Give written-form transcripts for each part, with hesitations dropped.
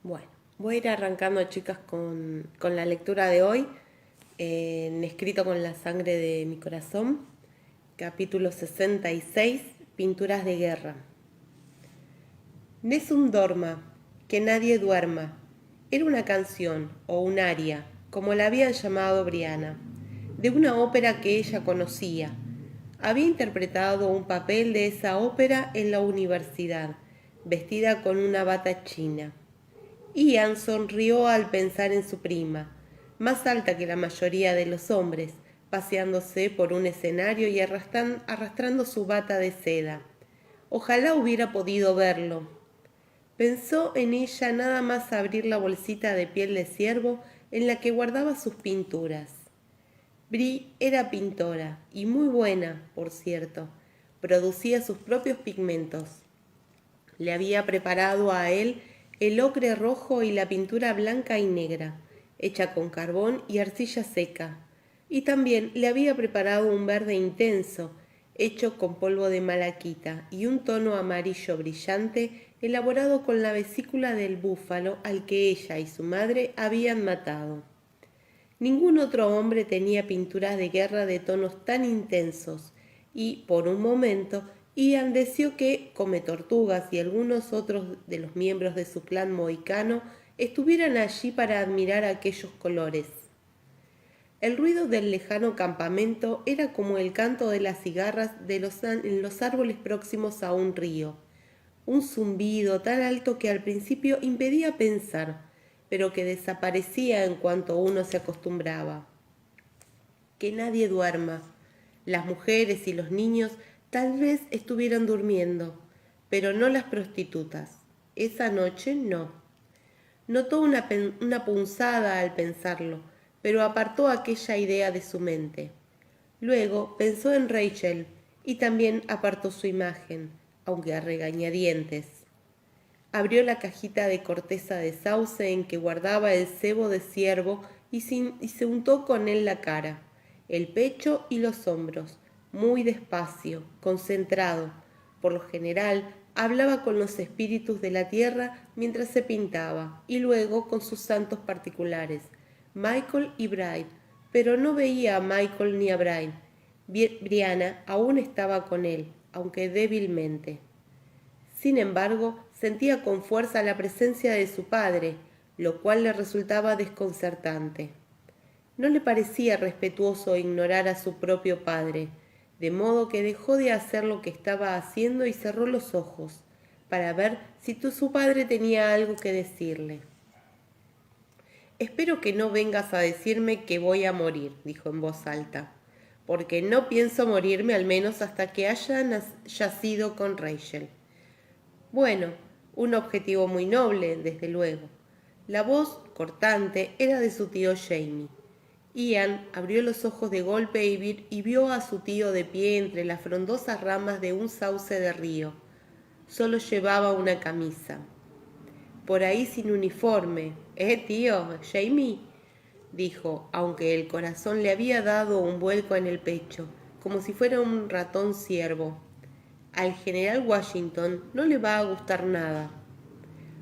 Bueno, voy a ir arrancando, chicas, con la lectura de hoy, en Escrito con la sangre de mi corazón, capítulo 66, Pinturas de guerra. Nessun dorma, que nadie duerma. Era una canción, o un aria, como la habían llamado Briana, de una ópera que ella conocía. Había interpretado un papel de esa ópera en la universidad, vestida con una bata china. Ian sonrió al pensar en su prima, más alta que la mayoría de los hombres, paseándose por un escenario y arrastrando su bata de seda. Ojalá hubiera podido verlo. Pensó en ella nada más abrir la bolsita de piel de ciervo en la que guardaba sus pinturas. Brie era pintora, y muy buena, por cierto. Producía sus propios pigmentos. Le había preparado a él el ocre rojo y la pintura blanca y negra, hecha con carbón y arcilla seca. Y también le había preparado un verde intenso, hecho con polvo de malaquita, y un tono amarillo brillante elaborado con la vesícula del búfalo al que ella y su madre habían matado. Ningún otro hombre tenía pinturas de guerra de tonos tan intensos, y, por un momento, Ian deseó que Come Tortugas y algunos otros de los miembros de su clan mohicano estuvieran allí para admirar aquellos colores. El ruido del lejano campamento era como el canto de las cigarras en los árboles próximos a un río. Un zumbido tan alto que al principio impedía pensar, pero que desaparecía en cuanto uno se acostumbraba. Que nadie duerma. Las mujeres y los niños tal vez estuvieran durmiendo, pero no las prostitutas. Esa noche no. Notó una punzada al pensarlo, pero apartó aquella idea de su mente. Luego pensó en Rachel y también apartó su imagen, aunque a regañadientes. Abrió la cajita de corteza de sauce en que guardaba el cebo de ciervo y se untó con él la cara, el pecho y los hombros, muy despacio, concentrado. Por lo general, hablaba con los espíritus de la tierra mientras se pintaba, y luego con sus santos particulares, Michael y Brian, pero no veía a Michael ni a Brian. Brianna aún estaba con él, aunque débilmente. Sin embargo, sentía con fuerza la presencia de su padre, lo cual le resultaba desconcertante. No le parecía respetuoso ignorar a su propio padre, de modo que dejó de hacer lo que estaba haciendo y cerró los ojos, para ver si su padre tenía algo que decirle. Espero que no vengas a decirme que voy a morir, dijo en voz alta, porque no pienso morirme al menos hasta que haya yacido con Rachel. Bueno, un objetivo muy noble, desde luego. La voz cortante era de su tío Jamie. Ian abrió los ojos de golpe y vio a su tío de pie entre las frondosas ramas de un sauce de río. Solo llevaba una camisa. Por ahí sin uniforme. Tío, Jamie, dijo, aunque el corazón le había dado un vuelco en el pecho, como si fuera un ratón ciervo. Al general Washington no le va a gustar nada.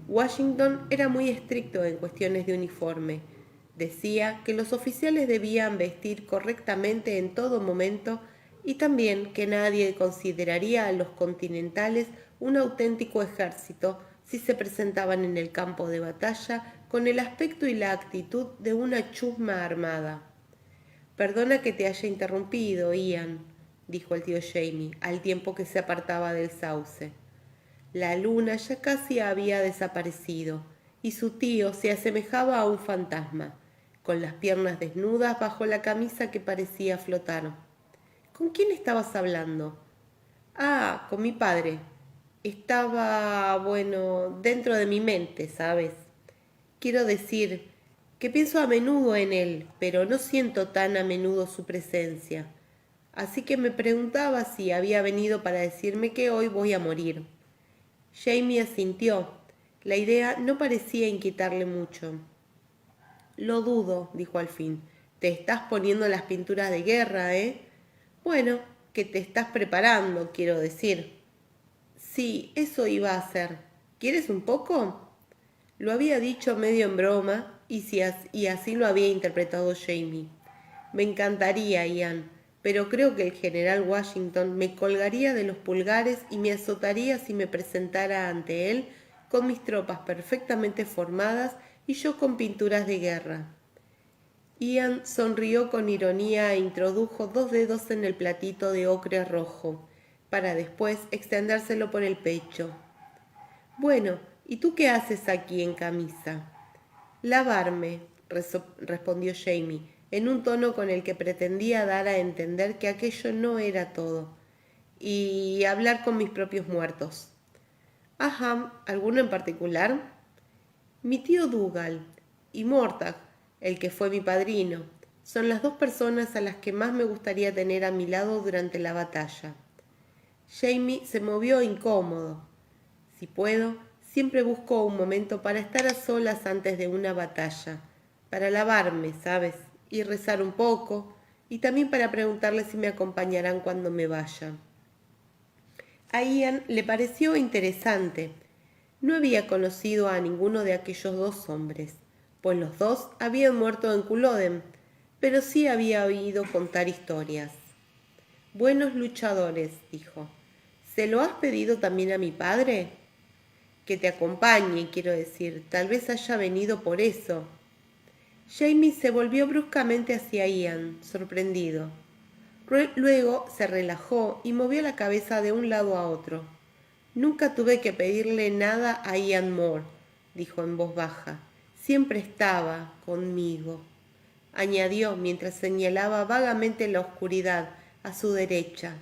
Washington era muy estricto en cuestiones de uniforme. Decía que los oficiales debían vestir correctamente en todo momento y también que nadie consideraría a los continentales un auténtico ejército si se presentaban en el campo de batalla con el aspecto y la actitud de una chusma armada. Perdona que te haya interrumpido, Ian, dijo el tío Jamie, al tiempo que se apartaba del sauce. La luna ya casi había desaparecido, y su tío se asemejaba a un fantasma, con las piernas desnudas bajo la camisa que parecía flotar. ¿Con quién estabas hablando? Ah, con mi padre. Estaba, bueno, dentro de mi mente, ¿sabes? Quiero decir que pienso a menudo en él, pero no siento tan a menudo su presencia. Así que me preguntaba si había venido para decirme que hoy voy a morir. Jamie asintió. La idea no parecía inquietarle mucho. Lo dudo, dijo al fin. Te estás poniendo las pinturas de guerra, ¿eh? Bueno, que te estás preparando, quiero decir. Sí, eso iba a hacer. ¿Quieres un poco? Lo había dicho medio en broma y así lo había interpretado Jamie. Me encantaría, Ian, pero creo que el general Washington me colgaría de los pulgares y me azotaría si me presentara ante él con mis tropas perfectamente formadas y yo con pinturas de guerra. Ian sonrió con ironía e introdujo 2 dedos en el platito de ocre rojo, para después extendérselo por el pecho. Bueno, ¿y tú qué haces aquí en camisa? Lavarme, respondió Jamie, en un tono con el que pretendía dar a entender que aquello no era todo, y hablar con mis propios muertos. Ajá, ¿alguno en particular? Mi tío Dougal y Mortag, el que fue mi padrino, son las 2 personas a las que más me gustaría tener a mi lado durante la batalla. Jamie se movió incómodo. Si puedo, siempre busco un momento para estar a solas antes de una batalla, para lavarme, ¿sabes? Y rezar un poco, y también para preguntarle si me acompañarán cuando me vaya. A Ian le pareció interesante. No había conocido a ninguno de aquellos 2 hombres, pues los 2 habían muerto en Culloden, pero sí había oído contar historias. Buenos luchadores, dijo. ¿Se lo has pedido también a mi padre? Que te acompañe, quiero decir, tal vez haya venido por eso. Jamie se volvió bruscamente hacia Ian, sorprendido. Luego se relajó y movió la cabeza de un lado a otro. Nunca tuve que pedirle nada a Ian Moore, dijo en voz baja. Siempre estaba conmigo, añadió mientras señalaba vagamente la oscuridad a su derecha.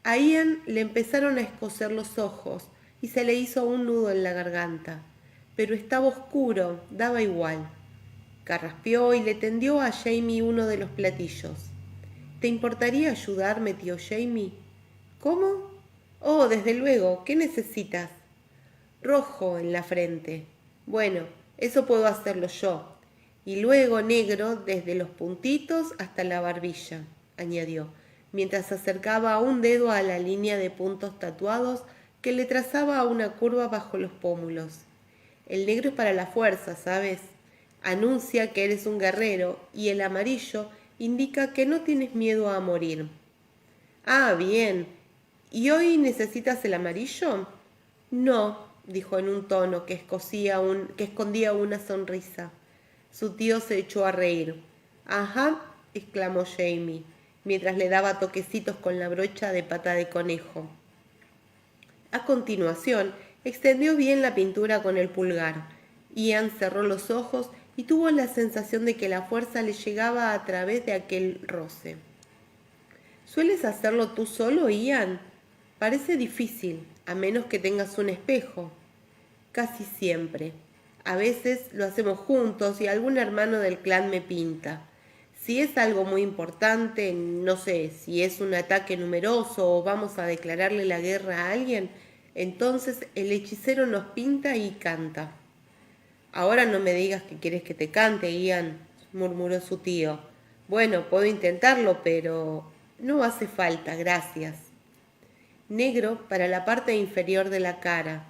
A Ian le empezaron a escocer los ojos y se le hizo un nudo en la garganta, pero estaba oscuro, daba igual. Carraspeó y le tendió a Jamie uno de los platillos. ¿Te importaría ayudarme, tío Jamie? ¿Cómo? Oh, desde luego, ¿qué necesitas? Rojo en la frente. Bueno, eso puedo hacerlo yo. Y luego negro desde los puntitos hasta la barbilla, añadió, mientras acercaba un dedo a la línea de puntos tatuados que le trazaba una curva bajo los pómulos. El negro es para la fuerza, ¿sabes? Anuncia que eres un guerrero y el amarillo indica que no tienes miedo a morir. Ah, bien. ¿Y hoy necesitas el amarillo? No, dijo en un tono que escondía una sonrisa. Su tío se echó a reír. Ajá, exclamó Jamie, mientras le daba toquecitos con la brocha de pata de conejo. A continuación, extendió bien la pintura con el pulgar. Ian cerró los ojos y tuvo la sensación de que la fuerza le llegaba a través de aquel roce. ¿Sueles hacerlo tú solo, Ian? Parece difícil, a menos que tengas un espejo. Casi siempre. A veces lo hacemos juntos y algún hermano del clan me pinta. Si es algo muy importante, no sé, si es un ataque numeroso o vamos a declararle la guerra a alguien, entonces el hechicero nos pinta y canta. Ahora no me digas que quieres que te cante, Ian, murmuró su tío. Bueno, puedo intentarlo, pero no hace falta, gracias. Negro para la parte inferior de la cara,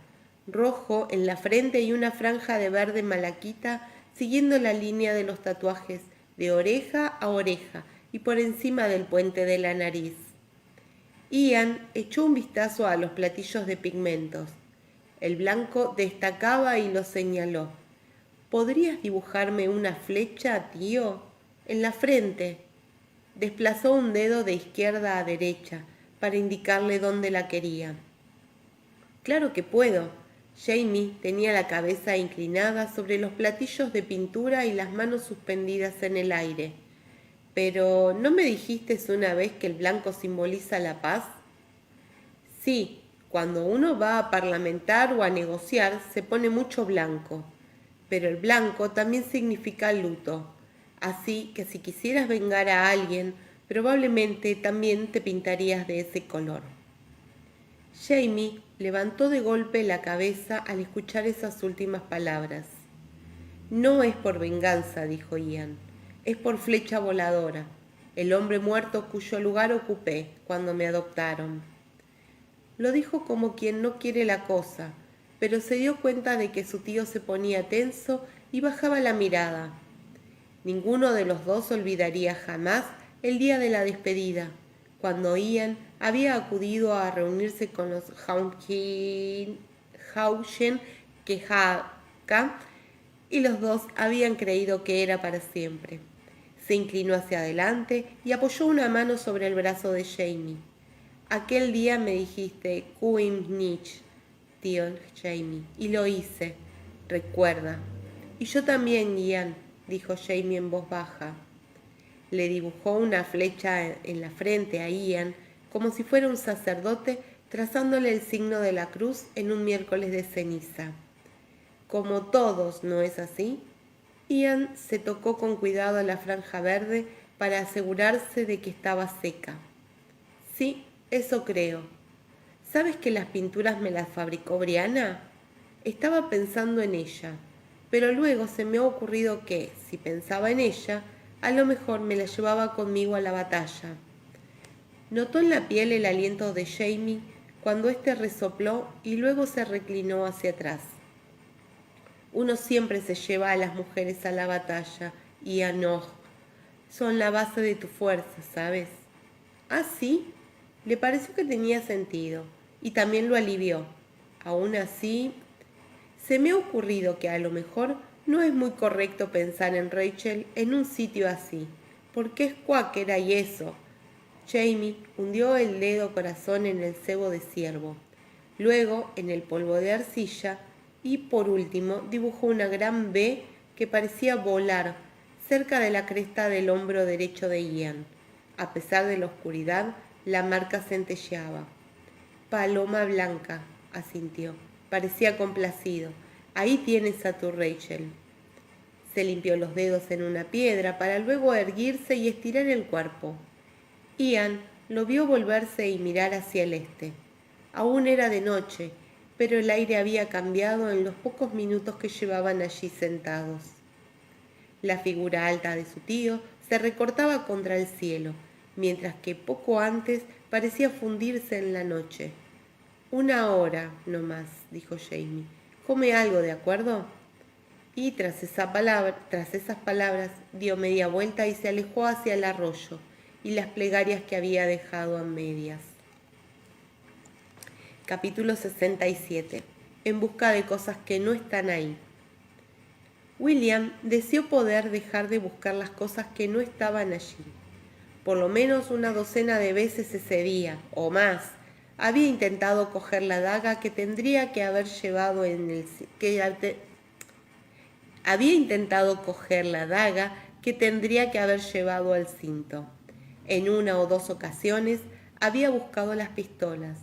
rojo en la frente y una franja de verde malaquita siguiendo la línea de los tatuajes de oreja a oreja y por encima del puente de la nariz. Ian echó un vistazo a los platillos de pigmentos. El blanco destacaba y lo señaló. ¿Podrías dibujarme una flecha, tío? En la frente. Desplazó un dedo de izquierda a derecha para indicarle dónde la quería. Claro que puedo. Jamie tenía la cabeza inclinada sobre los platillos de pintura y las manos suspendidas en el aire. Pero ¿no me dijiste una vez que el blanco simboliza la paz? Sí, cuando uno va a parlamentar o a negociar se pone mucho blanco, pero el blanco también significa luto, así que si quisieras vengar a alguien, probablemente también te pintarías de ese color. Jamie levantó de golpe la cabeza al escuchar esas últimas palabras. No es por venganza, dijo Ian, es por flecha voladora, el hombre muerto cuyo lugar ocupé cuando me adoptaron. Lo dijo como quien no quiere la cosa, pero se dio cuenta de que su tío se ponía tenso y bajaba la mirada. Ninguno de los dos olvidaría jamás el día de la despedida, cuando Ian había acudido a reunirse con los Haugen-Quehaka y los dos habían creído que era para siempre. Se inclinó hacia adelante y apoyó una mano sobre el brazo de Jamie. Aquel día me dijiste Kuimnich, tío Jamie, y lo hice, recuerda. Y yo también, Ian, dijo Jamie en voz baja. Le dibujó una flecha en la frente a Ian, como si fuera un sacerdote, trazándole el signo de la cruz en un miércoles de ceniza. Como todos, ¿no es así? Ian se tocó con cuidado la franja verde para asegurarse de que estaba seca. Sí, eso creo. ¿Sabes que las pinturas me las fabricó Brianna? Estaba pensando en ella, pero luego se me ha ocurrido que, si pensaba en ella, a lo mejor me la llevaba conmigo a la batalla. Notó en la piel el aliento de Jamie cuando éste resopló y luego se reclinó hacia atrás. Uno siempre se lleva a las mujeres a la batalla y a no. Son la base de tu fuerza, ¿sabes? ¿Ah, sí? Le pareció que tenía sentido y también lo alivió. Aún así, se me ha ocurrido que a lo mejor no es muy correcto pensar en Rachel en un sitio así, porque es cuáquera y eso. Jamie hundió el dedo corazón en el cebo de ciervo, luego en el polvo de arcilla y por último dibujó una gran B que parecía volar cerca de la cresta del hombro derecho de Ian. A pesar de la oscuridad, la marca centelleaba. Paloma blanca, asintió. Parecía complacido. Ahí tienes a tu Rachel. Se limpió los dedos en una piedra para luego erguirse y estirar el cuerpo. Ian lo vio volverse y mirar hacia el este. Aún era de noche, pero el aire había cambiado en los pocos minutos que llevaban allí sentados. La figura alta de su tío se recortaba contra el cielo, mientras que poco antes parecía fundirse en la noche. Una hora, no más, dijo Jamie. Come algo, ¿de acuerdo? Y tras esas palabras, dio media vuelta y se alejó hacia el arroyo y las plegarias que había dejado a medias. Capítulo 67. En busca de cosas que no están ahí. William deseó poder dejar de buscar las cosas que no estaban allí. Por lo menos una docena de veces ese día, o más, había intentado coger la daga que tendría que haber llevado había intentado coger la daga que tendría que haber llevado al cinto. En una o dos ocasiones había buscado las pistolas.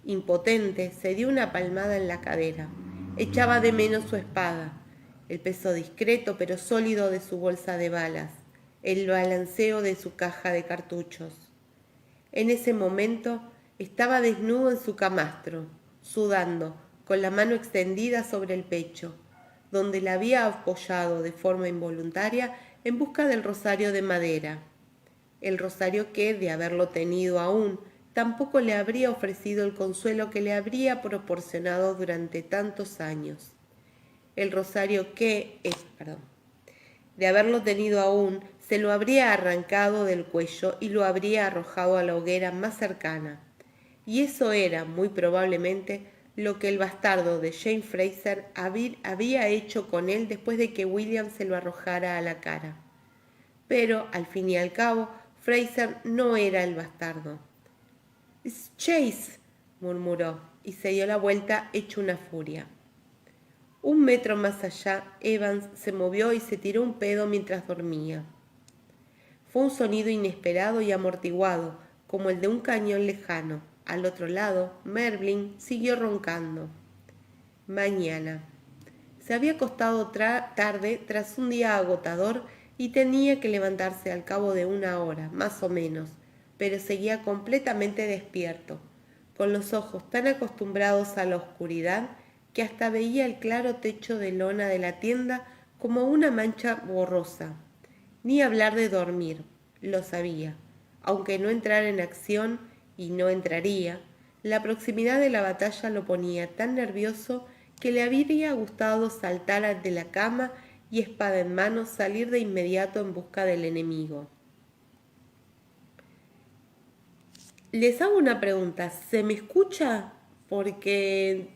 Impotente, se dio una palmada en la cadera. Echaba de menos su espada, el peso discreto pero sólido de su bolsa de balas, el balanceo de su caja de cartuchos. En ese momento estaba desnudo en su camastro, sudando, con la mano extendida sobre el pecho, donde la había apoyado de forma involuntaria en busca del rosario de madera. El rosario que, de haberlo tenido aún, tampoco le habría ofrecido el consuelo que le habría proporcionado durante tantos años. El rosario que, de haberlo tenido aún, se lo habría arrancado del cuello y lo habría arrojado a la hoguera más cercana. Y eso era, muy probablemente, lo que el bastardo de Jane Fraser había hecho con él después de que William se lo arrojara a la cara. Pero, al fin y al cabo, Fraser no era el bastardo. «Es Chase», murmuró, y se dio la vuelta hecho una furia. 1 metro más allá, Evans se movió y se tiró un pedo mientras dormía. Fue un sonido inesperado y amortiguado, como el de un cañón lejano. Al otro lado, Mervyn siguió roncando. Mañana. Se había acostado tarde tras un día agotador y tenía que levantarse al cabo de 1 hora, más o menos, pero seguía completamente despierto, con los ojos tan acostumbrados a la oscuridad que hasta veía el claro techo de lona de la tienda como una mancha borrosa. Ni hablar de dormir, lo sabía, aunque no entrara en acción, y no entraría, la proximidad de la batalla lo ponía tan nervioso que le habría gustado saltar de la cama y espada en mano salir de inmediato en busca del enemigo. Les hago una pregunta, ¿se me escucha? Porque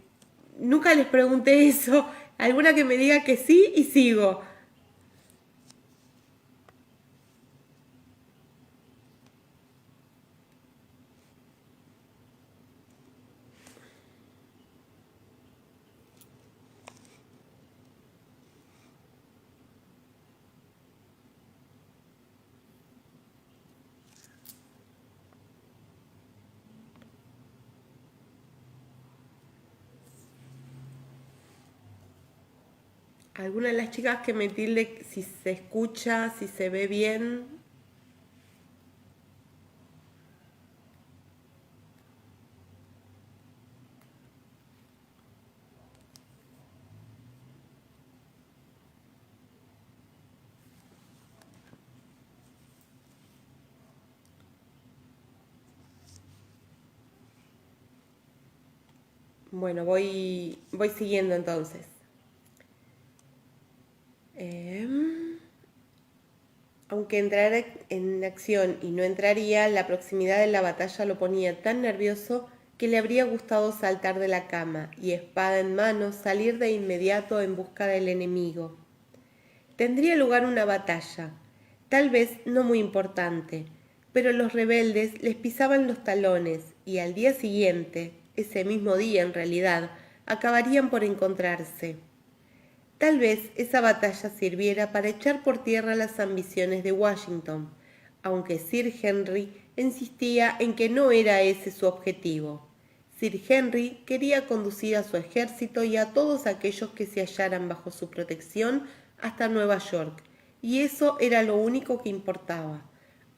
nunca les pregunté eso. Alguna que me diga que sí y sigo. ¿Alguna de las chicas que me tilde si se escucha, si se ve bien? Bueno, voy siguiendo entonces. Aunque entrara en acción y no entraría, la proximidad de la batalla lo ponía tan nervioso que le habría gustado saltar de la cama y, espada en mano, salir de inmediato en busca del enemigo. Tendría lugar una batalla, tal vez no muy importante, pero los rebeldes les pisaban los talones y al día siguiente, ese mismo día en realidad, acabarían por encontrarse. Tal vez esa batalla sirviera para echar por tierra las ambiciones de Washington, aunque Sir Henry insistía en que no era ese su objetivo. Sir Henry quería conducir a su ejército y a todos aquellos que se hallaran bajo su protección hasta Nueva York, y eso era lo único que importaba,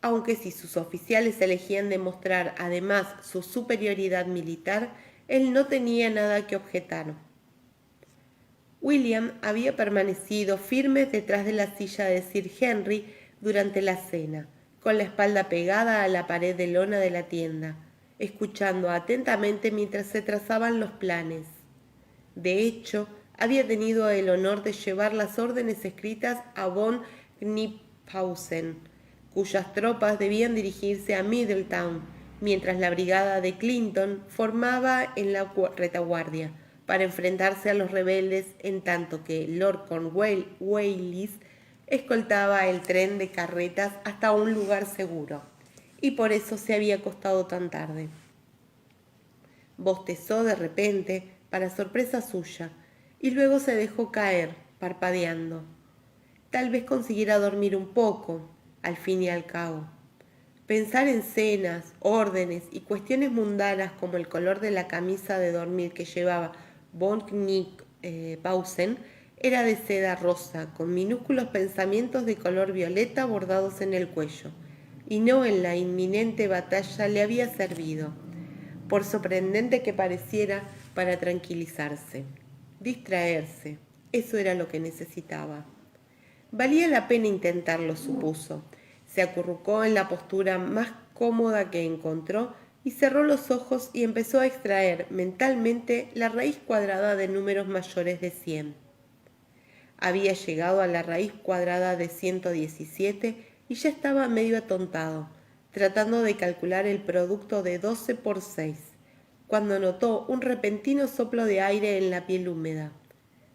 aunque si sus oficiales elegían demostrar además su superioridad militar, él no tenía nada que objetar. William había permanecido firme detrás de la silla de Sir Henry durante la cena, con la espalda pegada a la pared de lona de la tienda, escuchando atentamente mientras se trazaban los planes. De hecho, había tenido el honor de llevar las órdenes escritas a von Kniphausen, cuyas tropas debían dirigirse a Middletown, mientras la brigada de Clinton formaba en la retaguardia para enfrentarse a los rebeldes, en tanto que Lord Cornwallis escoltaba el tren de carretas hasta un lugar seguro, y por eso se había acostado tan tarde. Bostezó de repente, para sorpresa suya, y luego se dejó caer, parpadeando. Tal vez consiguiera dormir un poco, al fin y al cabo. Pensar en cenas, órdenes y cuestiones mundanas como el color de la camisa de dormir que llevaba von Kniphausen era de seda rosa, con minúsculos pensamientos de color violeta bordados en el cuello, y no en la inminente batalla le había servido, por sorprendente que pareciera, para tranquilizarse, distraerse. Eso era lo que necesitaba. Valía la pena intentarlo, supuso. Se acurrucó en la postura más cómoda que encontró y cerró los ojos y empezó a extraer mentalmente la raíz cuadrada de números mayores de 100. Había llegado a la raíz cuadrada de 117 y ya estaba medio atontado, tratando de calcular el producto de 12 por 6, cuando notó un repentino soplo de aire en la piel húmeda.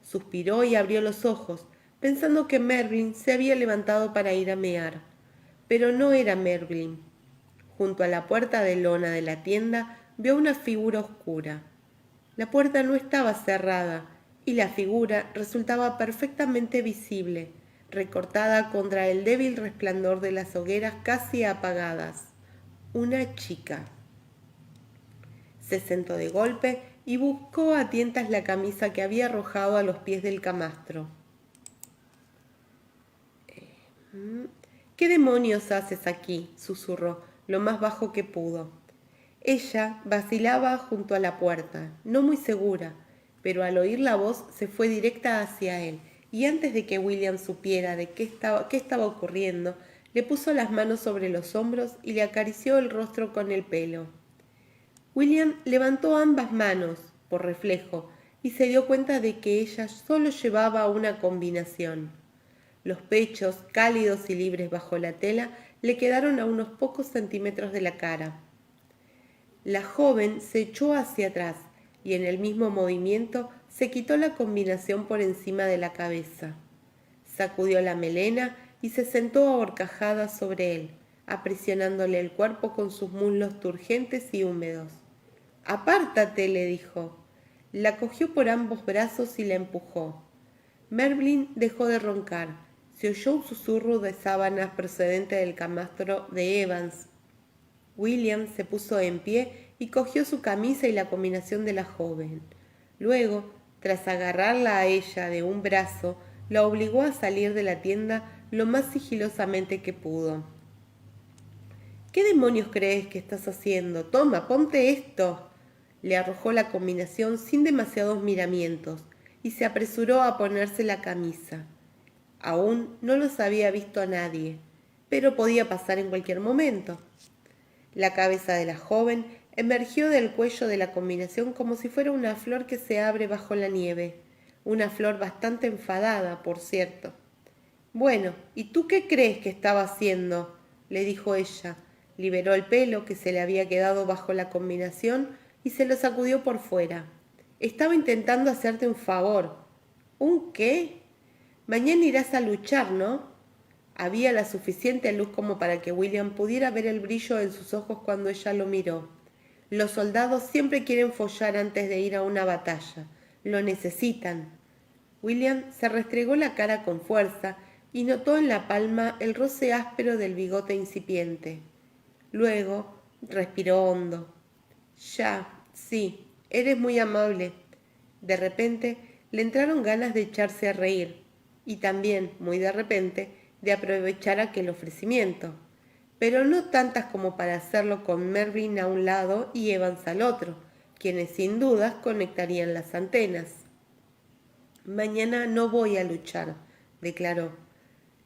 Suspiró y abrió los ojos, pensando que Mervyn se había levantado para ir a mear. Pero no era Mervyn. Junto a la puerta de lona de la tienda vio una figura oscura. La puerta no estaba cerrada y la figura resultaba perfectamente visible, recortada contra el débil resplandor de las hogueras casi apagadas. Una chica. Se sentó de golpe y buscó a tientas la camisa que había arrojado a los pies del camastro. ¿Qué demonios haces aquí?, susurró, lo más bajo que pudo. Ella vacilaba junto a la puerta, no muy segura, pero al oír la voz se fue directa hacia él, y antes de que William supiera de qué estaba ocurriendo, le puso las manos sobre los hombros y le acarició el rostro con el pelo. William levantó ambas manos, por reflejo, y se dio cuenta de que ella solo llevaba una combinación. Los pechos, cálidos y libres bajo la tela, le quedaron a unos pocos centímetros de la cara. La joven se echó hacia atrás y en el mismo movimiento se quitó la combinación por encima de la cabeza. Sacudió la melena y se sentó ahorcajada sobre él, aprisionándole el cuerpo con sus muslos turgentes y húmedos. «Apártate», le dijo. La cogió por ambos brazos y la empujó. Mervyn dejó de roncar. Se oyó un susurro de sábanas procedente del camastro de Evans. William se puso en pie y cogió su camisa y la combinación de la joven. Luego, tras agarrarla a ella de un brazo, la obligó a salir de la tienda lo más sigilosamente que pudo. «¿Qué demonios crees que estás haciendo? Toma, ponte esto». Le arrojó la combinación sin demasiados miramientos y se apresuró a ponerse la camisa. Aún no los había visto a nadie, pero podía pasar en cualquier momento. La cabeza de la joven emergió del cuello de la combinación como si fuera una flor que se abre bajo la nieve, una flor bastante enfadada, por cierto. «Bueno, ¿y tú qué crees que estaba haciendo?», le dijo ella. Liberó el pelo que se le había quedado bajo la combinación y se lo sacudió por fuera. «Estaba intentando hacerte un favor». «¿Un qué?». «Mañana irás a luchar, ¿no?». Había la suficiente luz como para que William pudiera ver el brillo en sus ojos cuando ella lo miró. Los soldados siempre quieren follar antes de ir a una batalla. Lo necesitan. William se restregó la cara con fuerza y notó en la palma el roce áspero del bigote incipiente. Luego respiró hondo. «Ya, sí, eres muy amable». De repente le entraron ganas de echarse a reír y también, muy de repente, de aprovechar aquel ofrecimiento, pero no tantas como para hacerlo con Mervyn a un lado y Evans al otro, quienes sin dudas conectarían las antenas. «Mañana no voy a luchar», declaró.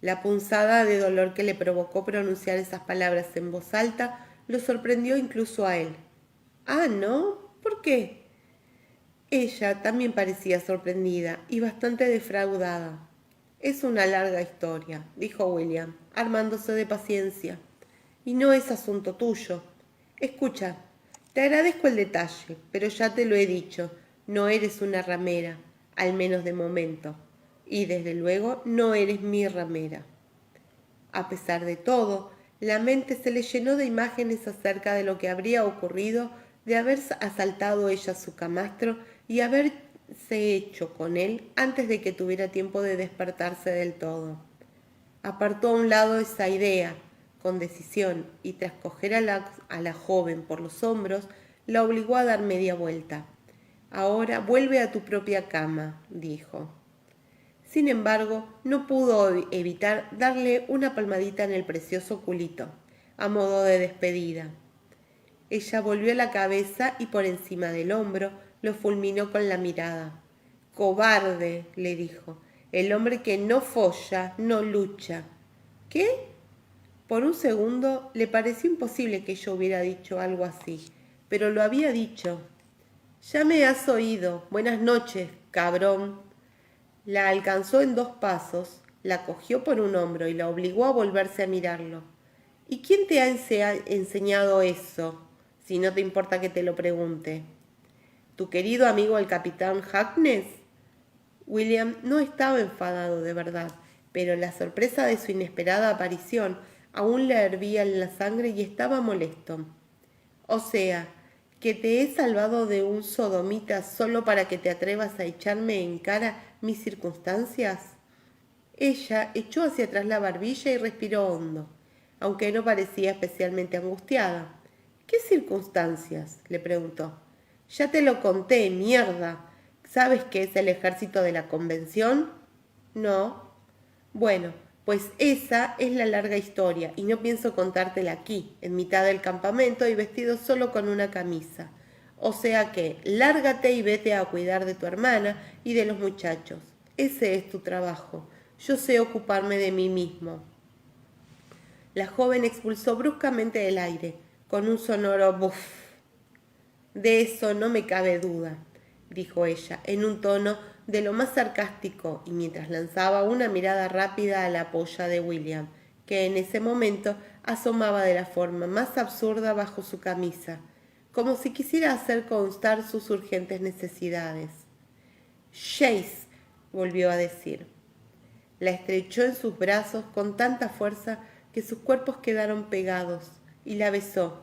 La punzada de dolor que le provocó pronunciar esas palabras en voz alta lo sorprendió incluso a él. «Ah, ¿no? ¿Por qué?». Ella también parecía sorprendida y bastante defraudada. «Es una larga historia», dijo William, armándose de paciencia. «Y no es asunto tuyo. Escucha, te agradezco el detalle, pero ya te lo he dicho, no eres una ramera, al menos de momento. Y desde luego no eres mi ramera». A pesar de todo, la mente se le llenó de imágenes acerca de lo que habría ocurrido de haber asaltado ella su camastro y haberse hecho con él antes de que tuviera tiempo de despertarse del todo. Apartó a un lado esa idea, con decisión, y tras coger a la joven por los hombros, la obligó a dar media vuelta. «Ahora vuelve a tu propia cama», dijo. Sin embargo, no pudo evitar darle una palmadita en el precioso culito, a modo de despedida. Ella volvió la cabeza y por encima del hombro lo fulminó con la mirada. «Cobarde», le dijo, «el hombre que no folla, no lucha». «¿Qué?». Por un segundo le pareció imposible que ella hubiera dicho algo así, pero lo había dicho. «Ya me has oído. Buenas noches, cabrón». La alcanzó en 2 pasos, la cogió por un hombro y la obligó a volverse a mirarlo. «¿Y quién te ha enseñado eso? Si no te importa que te lo pregunte». «¿Tu querido amigo el capitán Harkness?». William no estaba enfadado de verdad, pero la sorpresa de su inesperada aparición aún le hervía en la sangre y estaba molesto. «O sea, que te he salvado de un sodomita solo para que te atrevas a echarme en cara mis circunstancias». Ella echó hacia atrás la barbilla y respiró hondo, aunque no parecía especialmente angustiada. «¿Qué circunstancias?», le preguntó. «Ya te lo conté, mierda. ¿Sabes qué es el ejército de la Convención?». «No». «Bueno, pues esa es la larga historia y no pienso contártela aquí, en mitad del campamento y vestido solo con una camisa. O sea que, lárgate y vete a cuidar de tu hermana y de los muchachos. Ese es tu trabajo. Yo sé ocuparme de mí mismo». La joven expulsó bruscamente el aire, con un sonoro buf. «De eso no me cabe duda. dijo ella, en un tono de lo más sarcástico y mientras lanzaba una mirada rápida a la polla de William, que en ese momento asomaba de la forma más absurda bajo su camisa, como si quisiera hacer constar sus urgentes necesidades. «Chase», volvió a decir. La estrechó en sus brazos con tanta fuerza que sus cuerpos quedaron pegados y la besó.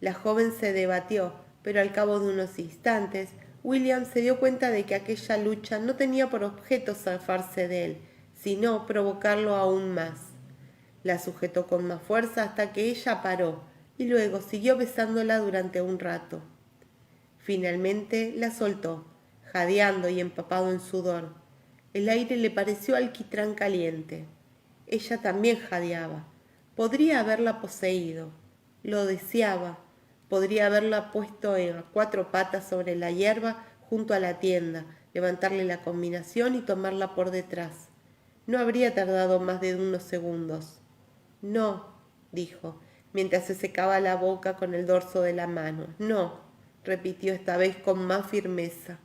La joven se debatió, pero al cabo de unos instantes, William se dio cuenta de que aquella lucha no tenía por objeto zafarse de él, sino provocarlo aún más. La sujetó con más fuerza hasta que ella paró y luego siguió besándola durante un rato. Finalmente la soltó, jadeando y empapado en sudor. El aire le pareció alquitrán caliente. Ella también jadeaba. Podría haberla poseído. Lo deseaba. Podría haberla puesto en 4 patas sobre la hierba junto a la tienda, levantarle la combinación y tomarla por detrás. No habría tardado más de unos segundos. «No», dijo, mientras se secaba la boca con el dorso de la mano. «No», repitió esta vez con más firmeza.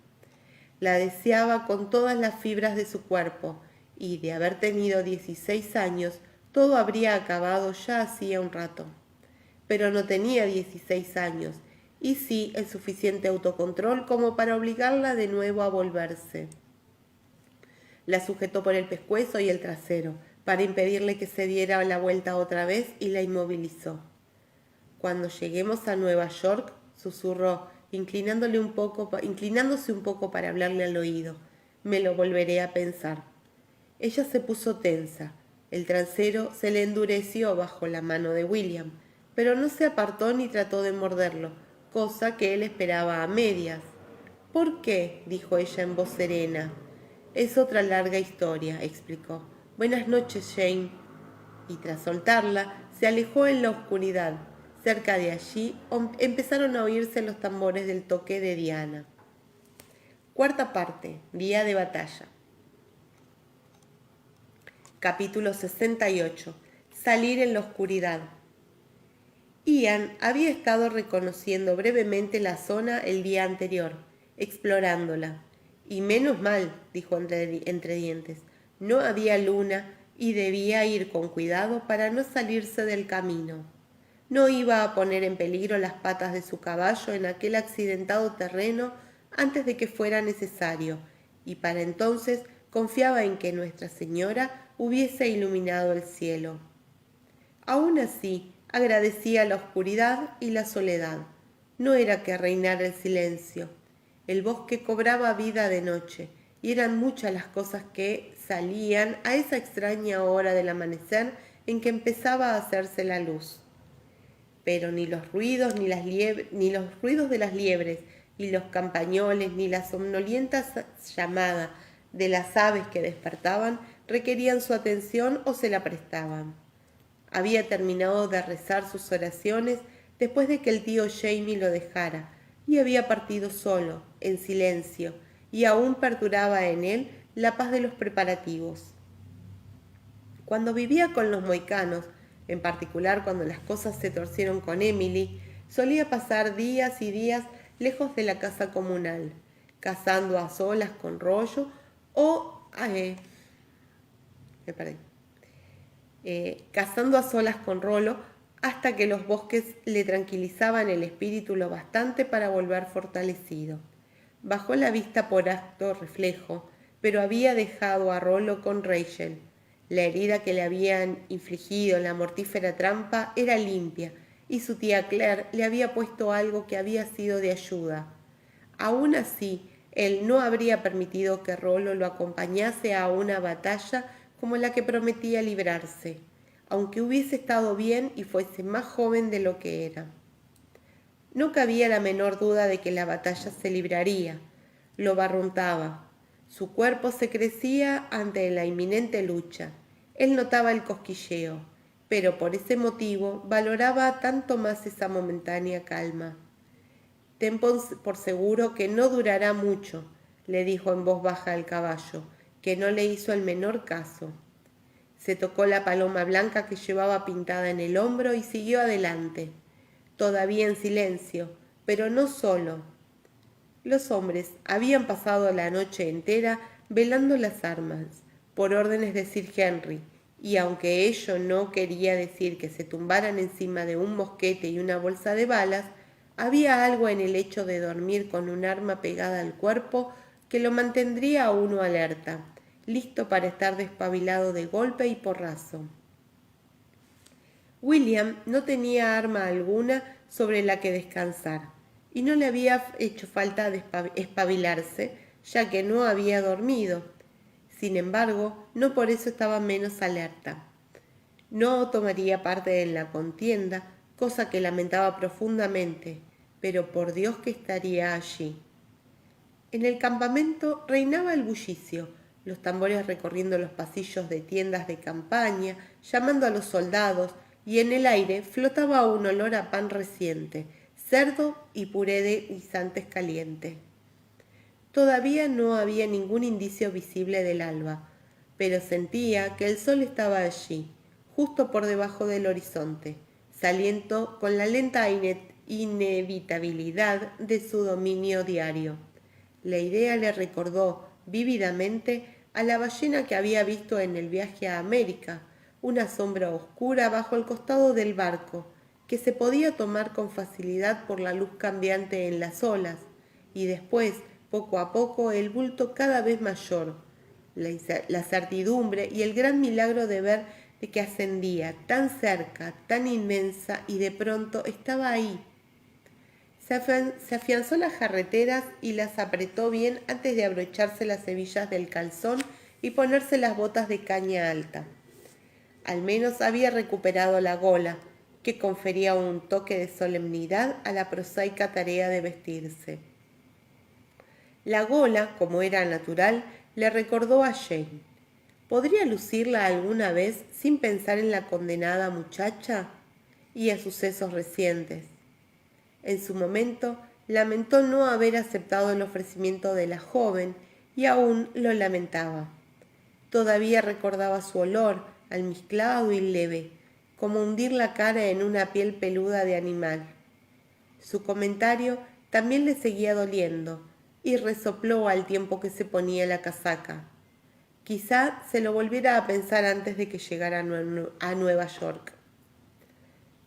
La deseaba con todas las fibras de su cuerpo, y de haber tenido 16 años, todo habría acabado ya hacía un rato. Pero no tenía 16 años, y sí el suficiente autocontrol como para obligarla de nuevo a volverse. La sujetó por el pescuezo y el trasero, para impedirle que se diera la vuelta otra vez, y la inmovilizó. «Cuando lleguemos a Nueva York», susurró, inclinándose un poco para hablarle al oído, «me lo volveré a pensar». Ella se puso tensa. El trasero se le endureció bajo la mano de William, pero no se apartó ni trató de morderlo, cosa que él esperaba a medias. «¿Por qué?», dijo ella en voz serena. «Es otra larga historia», explicó. «Buenas noches, Jane». Y tras soltarla, se alejó en la oscuridad. Cerca de allí empezaron a oírse los tambores del toque de Diana. Cuarta parte, día de batalla. Capítulo 68. Salir en la oscuridad. Ian había estado reconociendo brevemente la zona el día anterior, explorándola. Y menos mal, dijo entre dientes, no había luna y debía ir con cuidado para no salirse del camino. No iba a poner en peligro las patas de su caballo en aquel accidentado terreno antes de que fuera necesario, y para entonces confiaba en que Nuestra Señora hubiese iluminado el cielo. Aún así, agradecía la oscuridad y la soledad. No era que reinara el silencio. El bosque cobraba vida de noche, y eran muchas las cosas que salían a esa extraña hora del amanecer en que empezaba a hacerse la luz. Pero ni los ruidos de las liebres, ni los campañoles, ni la somnolienta llamada de las aves que despertaban requerían su atención o se la prestaban. Había terminado de rezar sus oraciones después de que el tío Jamie lo dejara, y había partido solo, en silencio, y aún perduraba en él la paz de los preparativos. Cuando vivía con los mohicanos, en particular cuando las cosas se torcieron con Emily, solía pasar días y días lejos de la casa comunal, cazando a solas con Rollo cazando a solas con Rollo hasta que los bosques le tranquilizaban el espíritu lo bastante para volver fortalecido. Bajó la vista por acto reflejo, pero había dejado a Rollo con Rachel. La herida que le habían infligido en la mortífera trampa era limpia, y su tía Claire le había puesto algo que había sido de ayuda. Aún así, él no habría permitido que Rollo lo acompañase a una batalla como la que prometía librarse, aunque hubiese estado bien y fuese más joven de lo que era. No cabía la menor duda de que la batalla se libraría. Lo barruntaba. Su cuerpo se crecía ante la inminente lucha. Él notaba el cosquilleo, pero por ese motivo valoraba tanto más esa momentánea calma. «Ten por seguro que no durará mucho», le dijo en voz baja al caballo, que no le hizo el menor caso. Se tocó la paloma blanca que llevaba pintada en el hombro y siguió adelante, todavía en silencio, pero no solo. Los hombres habían pasado la noche entera velando las armas, por órdenes de Sir Henry, y aunque ello no quería decir que se tumbaran encima de un mosquete y una bolsa de balas, había algo en el hecho de dormir con un arma pegada al cuerpo que lo mantendría a uno alerta, listo para estar despabilado de golpe y porrazo. William no tenía arma alguna sobre la que descansar, y no le había hecho falta espabilarse, ya que no había dormido. Sin embargo, no por eso estaba menos alerta. No tomaría parte en la contienda, cosa que lamentaba profundamente, pero por Dios que estaría allí. En el campamento reinaba el bullicio, los tambores recorriendo los pasillos de tiendas de campaña, llamando a los soldados, y en el aire flotaba un olor a pan reciente, cerdo y puré de guisantes caliente. Todavía no había ningún indicio visible del alba, pero sentía que el sol estaba allí, justo por debajo del horizonte, saliendo con la lenta inevitabilidad de su dominio diario. La idea le recordó vívidamente a la ballena que había visto en el viaje a América, una sombra oscura bajo el costado del barco, que se podía tomar con facilidad por la luz cambiante en las olas, y después, poco a poco, el bulto cada vez mayor, la certidumbre y el gran milagro de ver de que ascendía tan cerca, tan inmensa, y de pronto estaba ahí. Se afianzó las jarreteras y las apretó bien antes de abrocharse las hebillas del calzón y ponerse las botas de caña alta. Al menos había recuperado la gola, que confería un toque de solemnidad a la prosaica tarea de vestirse. La gola, como era natural, le recordó a Jane. ¿Podría lucirla alguna vez sin pensar en la condenada muchacha y a sucesos recientes? En su momento, lamentó no haber aceptado el ofrecimiento de la joven y aún lo lamentaba. Todavía recordaba su olor, almizclado y leve, como hundir la cara en una piel peluda de animal. Su comentario también le seguía doliendo y resopló al tiempo que se ponía la casaca. Quizá se lo volviera a pensar antes de que llegara a Nueva York.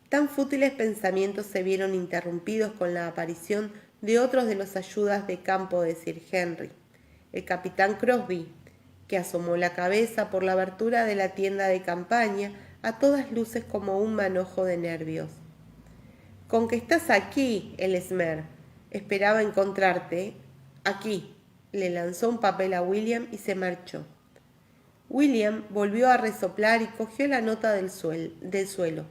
Tan fútiles pensamientos se vieron interrumpidos con la aparición de otros de los ayudas de campo de Sir Henry, el capitán Crosby, que asomó la cabeza por la abertura de la tienda de campaña a todas luces como un manojo de nervios. «Con que estás aquí, Ellesmere. Esperaba encontrarte. Aquí». Le lanzó un papel a William y se marchó. William volvió a resoplar y cogió la nota del suelo.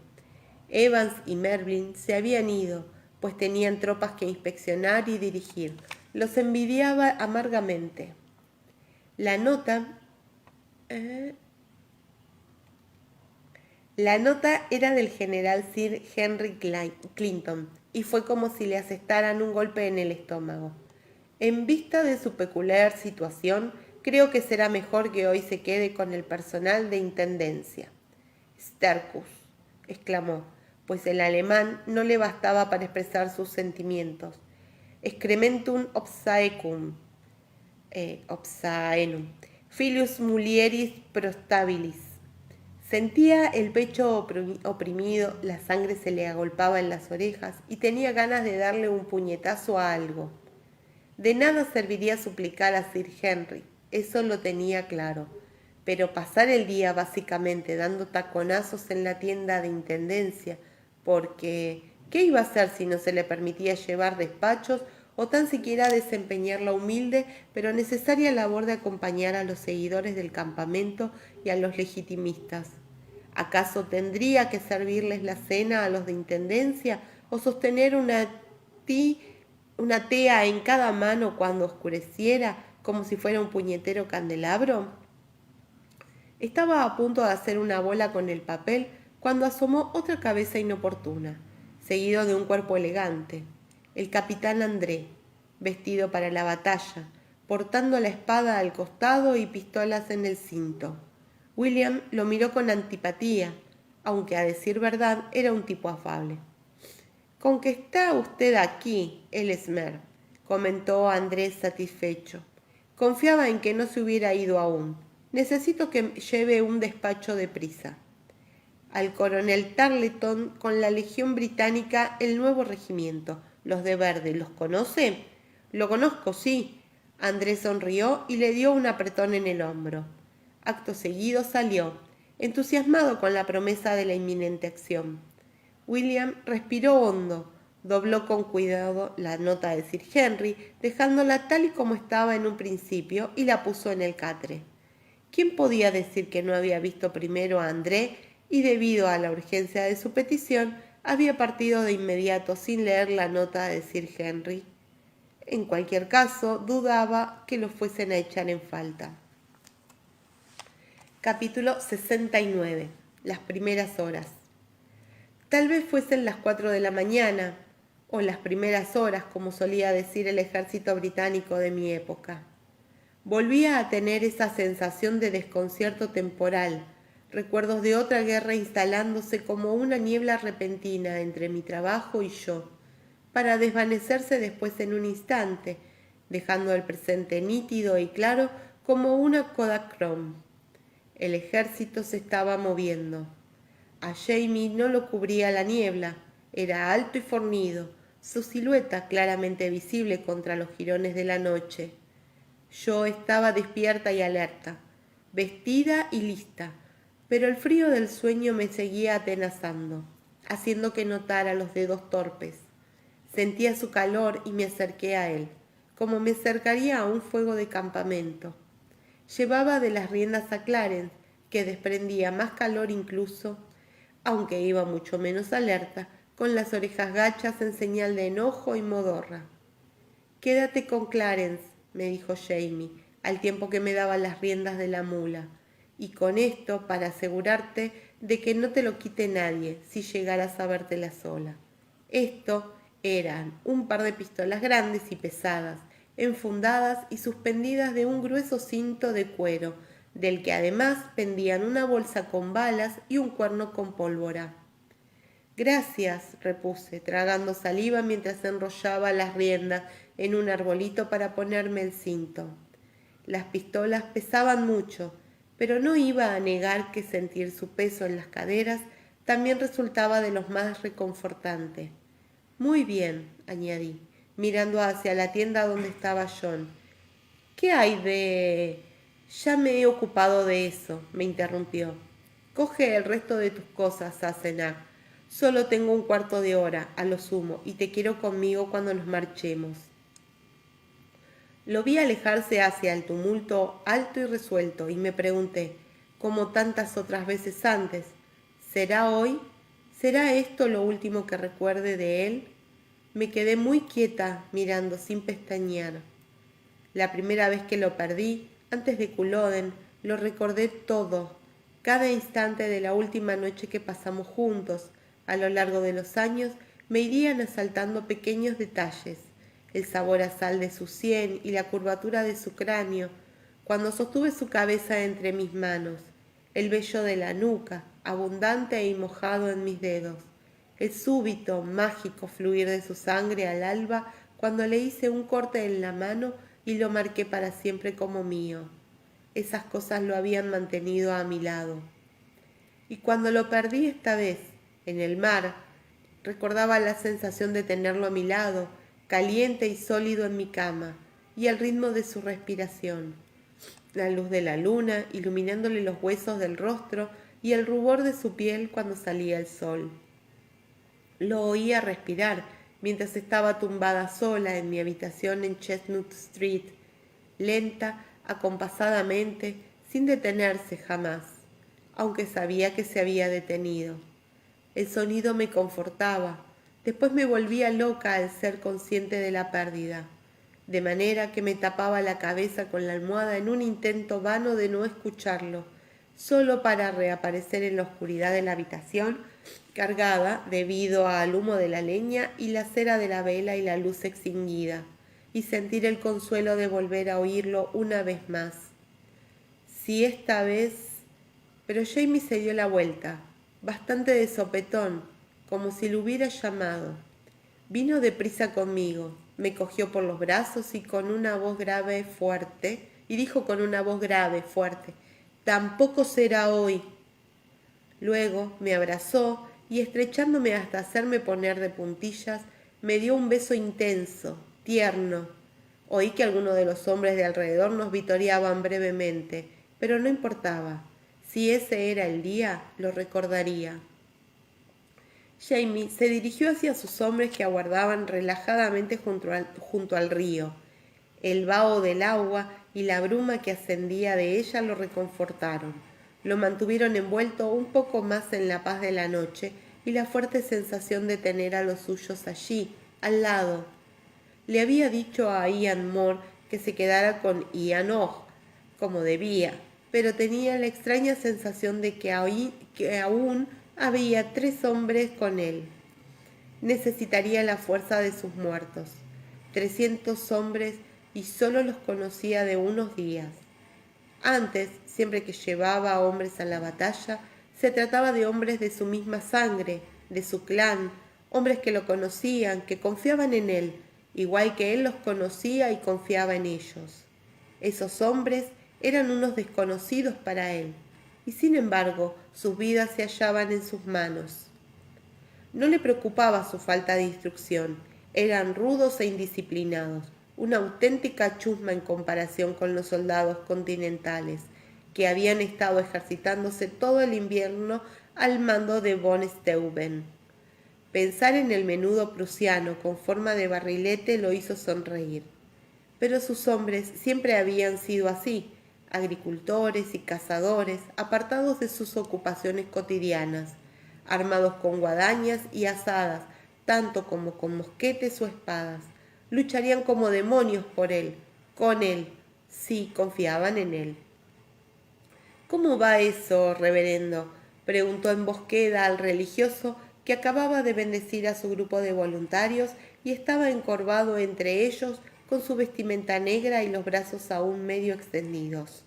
Evans y Mervyn se habían ido, pues tenían tropas que inspeccionar y dirigir. Los envidiaba amargamente. La nota era del general Sir Henry Clinton y fue como si le asestaran un golpe en el estómago. En vista de su peculiar situación, creo que será mejor que hoy se quede con el personal de intendencia. Stercus, exclamó, pues el alemán no le bastaba para expresar sus sentimientos. Excrementum obsaecum, obsaenum, filius mulieris prostabilis. Sentía el pecho oprimido, la sangre se le agolpaba en las orejas y tenía ganas de darle un puñetazo a algo. De nada serviría suplicar a Sir Henry, eso lo tenía claro, pero pasar el día básicamente dando taconazos en la tienda de intendencia, porque ¿qué iba a hacer si no se le permitía llevar despachos o tan siquiera desempeñar la humilde pero necesaria labor de acompañar a los seguidores del campamento y a los legitimistas? ¿Acaso tendría que servirles la cena a los de intendencia o sostener una tea en cada mano cuando oscureciera, como si fuera un puñetero candelabro? Estaba a punto de hacer una bola con el papel cuando asomó otra cabeza inoportuna, seguido de un cuerpo elegante, el capitán André, vestido para la batalla, portando la espada al costado y pistolas en el cinto. William lo miró con antipatía, aunque a decir verdad era un tipo afable. «¿Con que está usted aquí, Ellesmere?», comentó Andrés satisfecho. Confiaba en que no se hubiera ido aún. Necesito que lleve un despacho de prisa. Al coronel Tarleton con la Legión Británica, el nuevo regimiento, los de verde. ¿Los conoce? Lo conozco, sí. Andrés sonrió y le dio un apretón en el hombro. Acto seguido salió, entusiasmado con la promesa de la inminente acción. William respiró hondo, dobló con cuidado la nota de Sir Henry, dejándola tal y como estaba en un principio, y la puso en el catre. ¿Quién podía decir que no había visto primero a André y, debido a la urgencia de su petición, había partido de inmediato sin leer la nota de Sir Henry? En cualquier caso, dudaba que lo fuesen a echar en falta. Capítulo 69. Las primeras horas. Tal vez fuesen las 4 de la mañana, o las primeras horas, como solía decir el ejército británico de mi época. Volvía a tener esa sensación de desconcierto temporal, recuerdos de otra guerra instalándose como una niebla repentina entre mi trabajo y yo, para desvanecerse después en un instante, dejando el presente nítido y claro como una Kodachrome. El ejército se estaba moviendo. A Jamie no lo cubría la niebla, era alto y fornido, su silueta claramente visible contra los jirones de la noche. Yo estaba despierta y alerta, vestida y lista, pero el frío del sueño me seguía atenazando, haciendo que notara los dedos torpes. Sentía su calor y me acerqué a él, como me acercaría a un fuego de campamento. Llevaba de las riendas a Clarence, que desprendía más calor incluso, aunque iba mucho menos alerta, con las orejas gachas en señal de enojo y modorra. «Quédate con Clarence», me dijo Jamie, al tiempo que me daba las riendas de la mula, «y con esto para asegurarte de que no te lo quite nadie si llegaras a vértela sola». Esto eran un par de pistolas grandes y pesadas, enfundadas y suspendidas de un grueso cinto de cuero, del que además pendían una bolsa con balas y un cuerno con pólvora. «Gracias», repuse, tragando saliva mientras enrollaba las riendas en un arbolito para ponerme el cinto. Las pistolas pesaban mucho, pero no iba a negar que sentir su peso en las caderas también resultaba de lo más reconfortante. «Muy bien», añadí, mirando hacia la tienda donde estaba John. «¿Qué hay de...?» «Ya me he ocupado de eso», me interrumpió. «Coge el resto de tus cosas a cenar. Solo tengo un cuarto de hora, a lo sumo, y te quiero conmigo cuando nos marchemos». Lo vi alejarse hacia el tumulto alto y resuelto, y me pregunté, como tantas otras veces antes, ¿será hoy? ¿Será esto lo último que recuerde de él? Me quedé muy quieta, mirando sin pestañear. La primera vez que lo perdí, antes de Culloden, lo recordé todo, cada instante de la última noche que pasamos juntos. A lo largo de los años me irían asaltando pequeños detalles, el sabor a sal de su sien y la curvatura de su cráneo, cuando sostuve su cabeza entre mis manos, el vello de la nuca, abundante y mojado en mis dedos, el súbito, mágico fluir de su sangre al alba cuando le hice un corte en la mano y lo marqué para siempre como mío. Esas cosas lo habían mantenido a mi lado. Y cuando lo perdí esta vez, en el mar, recordaba la sensación de tenerlo a mi lado, caliente y sólido en mi cama, y el ritmo de su respiración, la luz de la luna iluminándole los huesos del rostro y el rubor de su piel cuando salía el sol. Lo oía respirar mientras estaba tumbada sola en mi habitación en Chestnut Street, lenta, acompasadamente, sin detenerse jamás, aunque sabía que se había detenido. El sonido me confortaba. Después me volvía loca al ser consciente de la pérdida, de manera que me tapaba la cabeza con la almohada en un intento vano de no escucharlo, solo para reaparecer en la oscuridad de la habitación, cargada debido al humo de la leña y la cera de la vela y la luz extinguida, y sentir el consuelo de volver a oírlo una vez más. Si esta vez... Pero Jamie se dio la vuelta, bastante de sopetón, como si lo hubiera llamado. Vino deprisa conmigo, Me cogió por los brazos y dijo con una voz grave, fuerte, «Tampoco será hoy». Luego me abrazó y, estrechándome hasta hacerme poner de puntillas, me dio un beso intenso, tierno. Oí que algunos de los hombres de alrededor nos vitoreaban brevemente, pero no importaba. Si ese era el día, lo recordaría. Jamie se dirigió hacia sus hombres que aguardaban relajadamente junto al río. El vaho del agua y la bruma que ascendía de ella lo reconfortaron. Lo mantuvieron envuelto un poco más en la paz de la noche y la fuerte sensación de tener a los suyos allí, al lado. Le había dicho a Ian Moore que se quedara con Ian Ogg, como debía, pero tenía la extraña sensación de que aún había 3 hombres con él. Necesitaría la fuerza de sus muertos. 300 hombres y solo los conocía de unos días. Antes, siempre que llevaba hombres a la batalla, se trataba de hombres de su misma sangre, de su clan, hombres que lo conocían, que confiaban en él, igual que él los conocía y confiaba en ellos. Esos hombres eran unos desconocidos para él, y sin embargo sus vidas se hallaban en sus manos. No le preocupaba su falta de instrucción, eran rudos e indisciplinados, una auténtica chusma en comparación con los soldados continentales, que habían estado ejercitándose todo el invierno al mando de von Steuben. Pensar en el menudo prusiano con forma de barrilete lo hizo sonreír. Pero sus hombres siempre habían sido así, agricultores y cazadores, apartados de sus ocupaciones cotidianas, armados con guadañas y azadas, tanto como con mosquetes o espadas. Lucharían como demonios por él, con él, si confiaban en él. «¿Cómo va eso, reverendo?», preguntó en voz queda al religioso, que acababa de bendecir a su grupo de voluntarios y estaba encorvado entre ellos con su vestimenta negra y los brazos aún medio extendidos,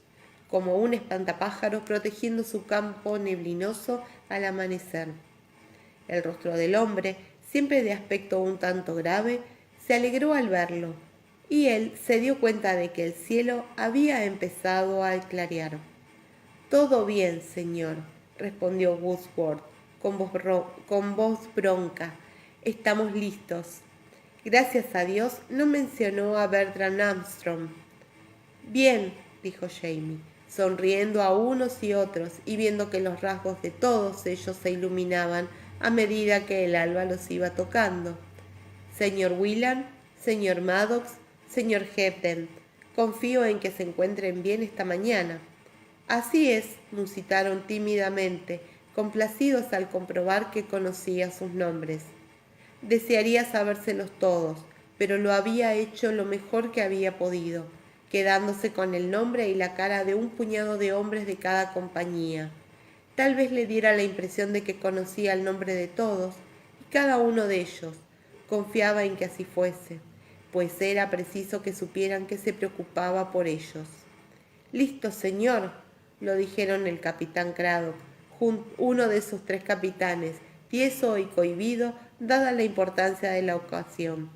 como un espantapájaros protegiendo su campo neblinoso al amanecer. El rostro del hombre, siempre de aspecto un tanto grave, se alegró al verlo, y él se dio cuenta de que el cielo había empezado a clarear. «Todo bien, señor», respondió Wordsworth con voz bronca. «Estamos listos». Gracias a Dios no mencionó a Bertram Armstrong. «Bien», dijo Jamie, sonriendo a unos y otros y viendo que los rasgos de todos ellos se iluminaban a medida que el alba los iba tocando. «Señor Whelan, señor Maddox, señor Hebden, confío en que se encuentren bien esta mañana». «Así es», musitaron tímidamente, complacidos al comprobar que conocía sus nombres. Desearía sabérselos todos, pero lo había hecho lo mejor que había podido, quedándose con el nombre y la cara de un puñado de hombres de cada compañía. Tal vez le diera la impresión de que conocía el nombre de todos, y cada uno de ellos. Confiaba en que así fuese, pues era preciso que supieran que se preocupaba por ellos. «Listo, señor», lo dijeron el capitán Craddock, uno de sus 3 capitanes, tieso y cohibido, dada la importancia de la ocasión,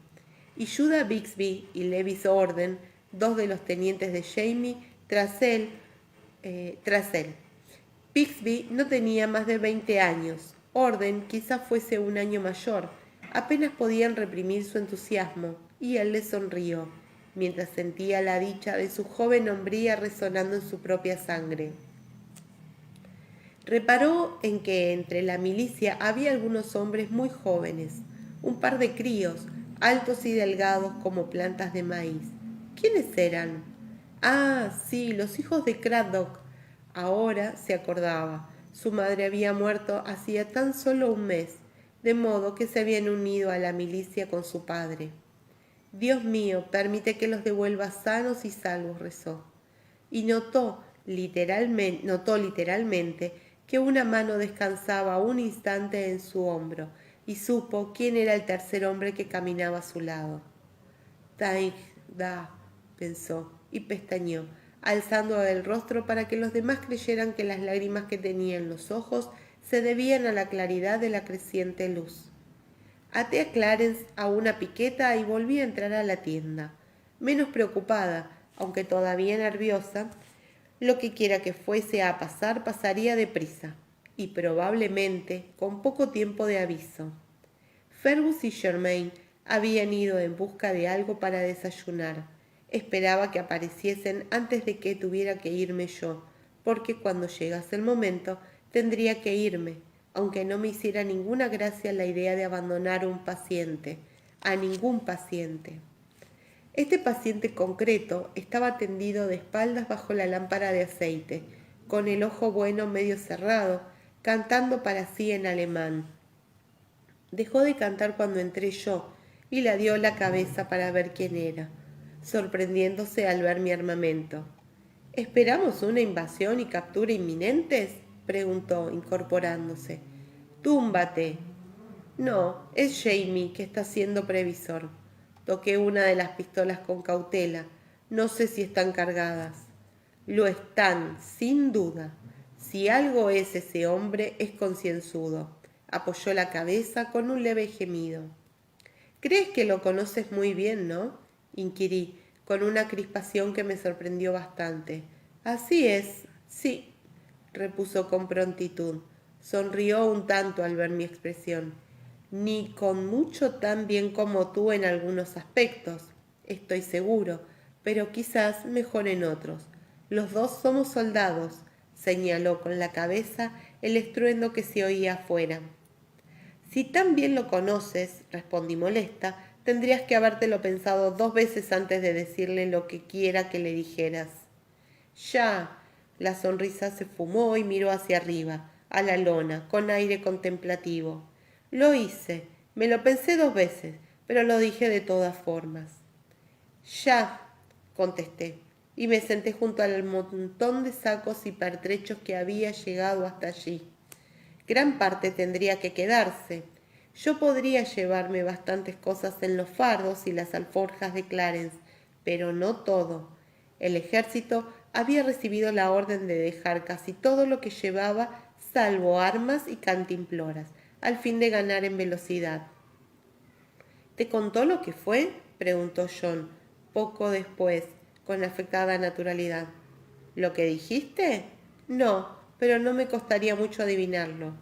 y Judah Bixby y Levis Orden, 2 de los tenientes de Jamie, tras él. Bixby no tenía más de 20 años, Orden quizá fuese un año mayor. Apenas podían reprimir su entusiasmo, y él le sonrió, mientras sentía la dicha de su joven hombría resonando en su propia sangre. Reparó en que entre la milicia había algunos hombres muy jóvenes, un par de críos, altos y delgados como plantas de maíz. ¿Quiénes eran? Ah, sí, los hijos de Craddock. Ahora se acordaba. Su madre había muerto hacía tan solo un mes, de modo que se habían unido a la milicia con su padre. «Dios mío, permite que los devuelva sanos y salvos», rezó. Y notó literalmente que una mano descansaba un instante en su hombro, y supo quién era el tercer hombre que caminaba a su lado. «Da», pensó, y pestañeó, alzando el rostro para que los demás creyeran que las lágrimas que tenía en los ojos se debían a la claridad de la creciente luz. Até a Clarence a una piqueta y volví a entrar a la tienda, menos preocupada, aunque todavía nerviosa. Lo que quiera que fuese a pasar pasaría deprisa, y probablemente con poco tiempo de aviso. Fergus y Germain habían ido en busca de algo para desayunar. Esperaba que apareciesen antes de que tuviera que irme yo, porque cuando llegase el momento tendría que irme, aunque no me hiciera ninguna gracia la idea de abandonar a ningún paciente. Este paciente concreto estaba tendido de espaldas bajo la lámpara de aceite, con el ojo bueno medio cerrado, cantando para sí en alemán. Dejó de cantar cuando entré yo y la dio la cabeza para ver quién era, sorprendiéndose al ver mi armamento. ¿Esperamos una invasión y captura inminentes?, preguntó, incorporándose. Túmbate. No, es Jamie que está siendo previsor. Toqué una de las pistolas con cautela. No sé si están cargadas. Lo están, sin duda. Si algo es ese hombre, es concienzudo. Apoyó la cabeza con un leve gemido. ¿Crees que lo conoces muy bien, no?, inquirí, con una crispación que me sorprendió bastante. Así es, sí, repuso con prontitud. Sonrió un tanto al ver mi expresión. Ni con mucho tan bien como tú en algunos aspectos, estoy seguro, pero quizás mejor en otros. Los dos somos soldados, señaló con la cabeza el estruendo que se oía afuera. Si tan bien lo conoces, respondí molesta, tendrías que habértelo pensado 2 veces antes de decirle lo que quiera que le dijeras. Ya. La sonrisa se fumó y miró hacia arriba, a la lona, con aire contemplativo. Lo hice, me lo pensé 2 veces, pero lo dije de todas formas. Ya, contesté, y me senté junto al montón de sacos y pertrechos que había llegado hasta allí. Gran parte tendría que quedarse. Yo podría llevarme bastantes cosas en los fardos y las alforjas de Clarence, pero no todo. El ejército había recibido la orden de dejar casi todo lo que llevaba, salvo armas y cantimploras, al fin de ganar en velocidad. ¿Te contó lo que fue?, preguntó John, poco después, con afectada naturalidad. ¿Lo que dijiste? No, pero no me costaría mucho adivinarlo.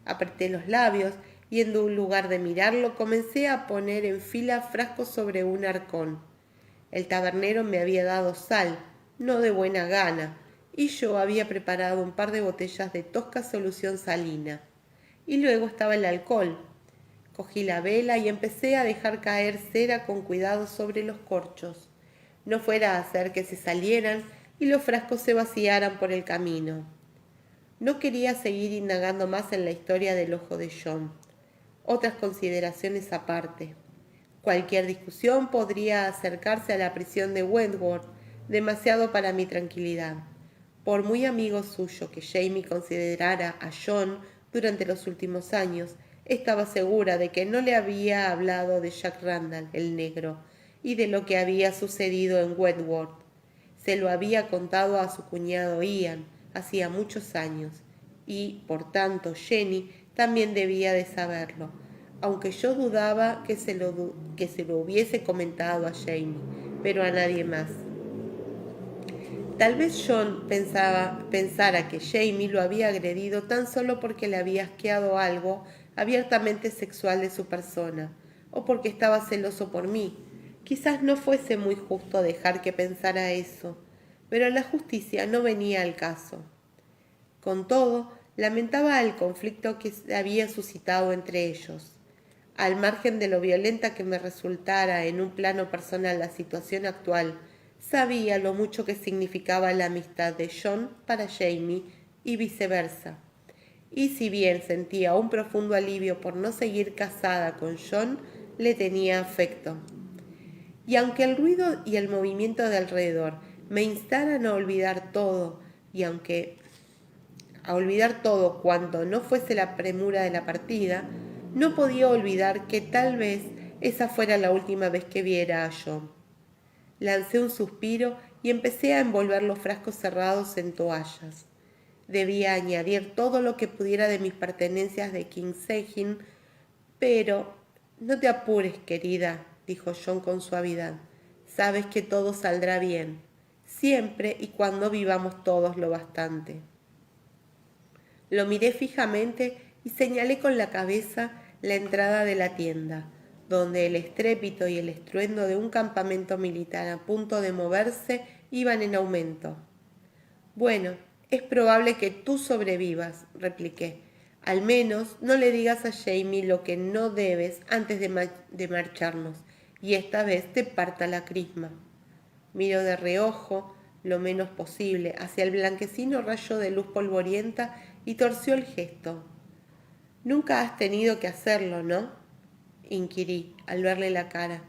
Apreté los labios y en lugar de mirarlo comencé a poner en fila frascos sobre un arcón. El tabernero me había dado sal, no de buena gana, y yo había preparado un par de botellas de tosca solución salina. Y luego estaba el alcohol. Cogí la vela y empecé a dejar caer cera con cuidado sobre los corchos. No fuera a hacer que se salieran y los frascos se vaciaran por el camino. No quería seguir indagando más en la historia del ojo de John. Otras consideraciones aparte. Cualquier discusión podría acercarse a la prisión de Wentworth, demasiado para mi tranquilidad. Por muy amigo suyo que Jamie considerara a John durante los últimos años, estaba segura de que no le había hablado de Jack Randall, el negro, y de lo que había sucedido en Wentworth. Se lo había contado a su cuñado Ian hacía muchos años, y, por tanto, Jenny también debía de saberlo, aunque yo dudaba que se lo hubiese comentado a Jamie, pero a nadie más. Tal vez John pensara que Jamie lo había agredido tan solo porque le había asqueado algo abiertamente sexual de su persona, o porque estaba celoso por mí. Quizás no fuese muy justo dejar que pensara eso, pero la justicia no venía al caso. Con todo, lamentaba el conflicto que se había suscitado entre ellos. Al margen de lo violenta que me resultara en un plano personal la situación actual, sabía lo mucho que significaba la amistad de John para Jamie y viceversa. Y si bien sentía un profundo alivio por no seguir casada con John, le tenía afecto. Y aunque el ruido y el movimiento de alrededor me instaran a olvidar todo, y aunque a olvidar todo cuando no fuese la premura de la partida, no podía olvidar que tal vez esa fuera la última vez que viera a John. Lancé un suspiro y empecé a envolver los frascos cerrados en toallas. Debía añadir todo lo que pudiera de mis pertenencias de Kinsegin, pero No te apures, querida, dijo John con suavidad. Sabes que todo saldrá bien, siempre y cuando vivamos todos lo bastante. Lo miré fijamente y señalé con la cabeza la entrada de la tienda, donde el estrépito y el estruendo de un campamento militar a punto de moverse iban en aumento. Bueno, es probable que tú sobrevivas, repliqué. Al menos no le digas a Jamie lo que no debes antes de marcharnos, y esta vez te parta la crisma. Miró de reojo, lo menos posible, hacia el blanquecino rayo de luz polvorienta y torció el gesto. Nunca has tenido que hacerlo, ¿no? Inquirí al verle la cara.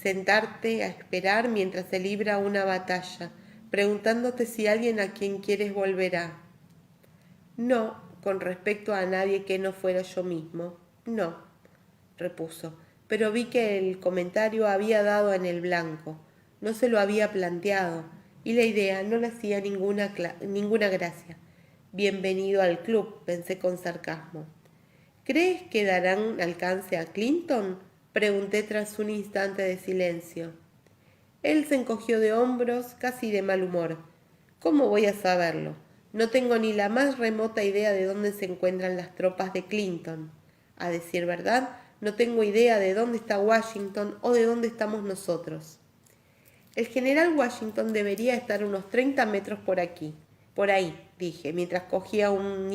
Sentarte a esperar mientras se libra una batalla, preguntándote si alguien a quien quieres volverá. No, con respecto a nadie que no fuera yo mismo. No, repuso, pero vi que el comentario había dado en el blanco. No se lo había planteado, y la idea no le hacía ninguna gracia. Bienvenido al club, pensé con sarcasmo. ¿Crees que darán alcance a Clinton? Pregunté tras un instante de silencio. Él se encogió de hombros, casi de mal humor. ¿Cómo voy a saberlo? No tengo ni la más remota idea de dónde se encuentran las tropas de Clinton. A decir verdad, no tengo idea de dónde está Washington o de dónde estamos nosotros. El general Washington debería estar unos 30 metros por aquí. Por ahí, dije, mientras cogía un